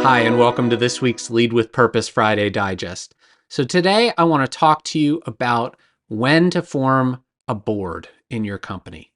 Hi, and welcome to this week's Lead with Purpose Friday Digest. So today I want to talk to you about when to form a board in your company.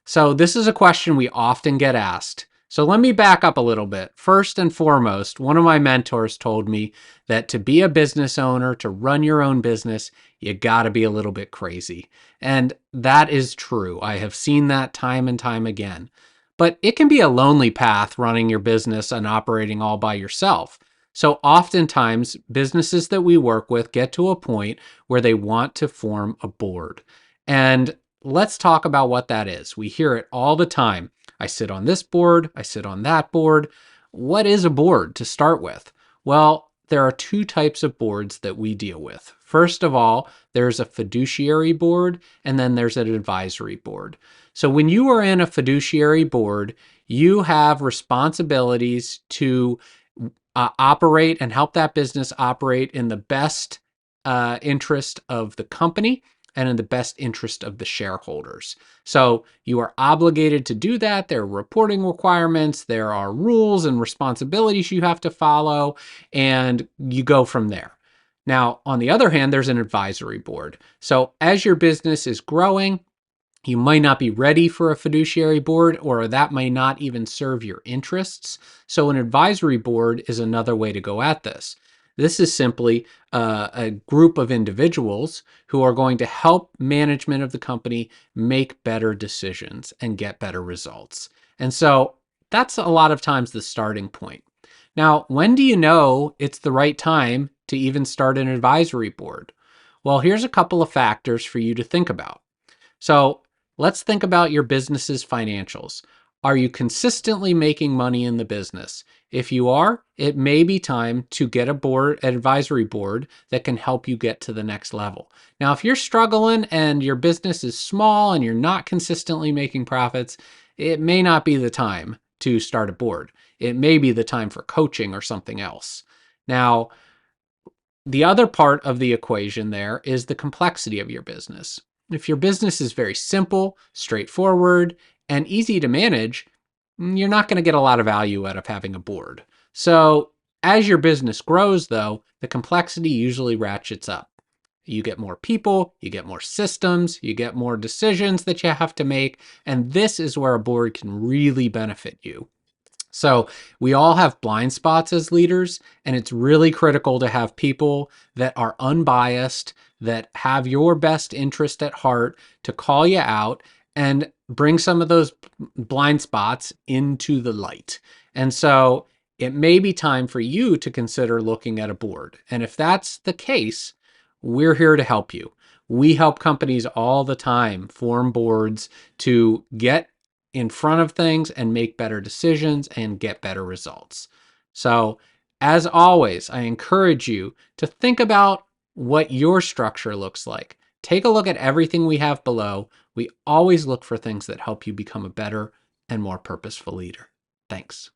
So this is a question we often get asked. So let me back up a little bit. First and foremost, one of my mentors told me that to be a business owner, to run your own business, you got to be a little bit crazy. And that is true. I have seen that time and time again. But it can be a lonely path running your business and operating all by yourself. So oftentimes, businesses that we work with get to a point where they want to form a board. And let's talk about what that is. We hear it all the time. I sit on this board, I sit on that board. What is a board to start with? Well, there are two types of boards that we deal with. First of all, there's a fiduciary board, and then there's an advisory board. So when you are in a fiduciary board, you have responsibilities to operate and help that business operate in the best interest of the company and in the best interest of the shareholders. So you are obligated to do that. There are reporting requirements, there are rules and responsibilities you have to follow, and you go from there. Now, on the other hand, there's an advisory board. So as your business is growing, you might not be ready for a fiduciary board, or that may not even serve your interests. So an advisory board is another way to go at this. This is simply a group of individuals who are going to help management of the company make better decisions and get better results. And so that's a lot of times the starting point. Now, when do you know it's the right time to even start an advisory board? Well, here's a couple of factors for you to think about. So let's think about your business's financials. Are you consistently making money in the business? If you are, it may be time to get an advisory board that can help you get to the next level. Now, if you're struggling and your business is small and you're not consistently making profits, it may not be the time to start a board. It may be the time for coaching or something else. Now, the other part of the equation there is the complexity of your business. If your business is very simple, straightforward, and easy to manage, you're not going to get a lot of value out of having a board. So as your business grows, though, the complexity usually ratchets up. You get more people, you get more systems, you get more decisions that you have to make, and this is where a board can really benefit you. So we all have blind spots as leaders, and it's really critical to have people that are unbiased, that have your best interest at heart, to call you out and bring some of those blind spots into the light. And so it may be time for you to consider looking at a board. And if that's the case, we're here to help you. We help companies all the time form boards to get in front of things and make better decisions and get better results. So, as always, I encourage you to think about what your structure looks like. Take a look at everything we have below. We always look for things that help you become a better and more purposeful leader. Thanks.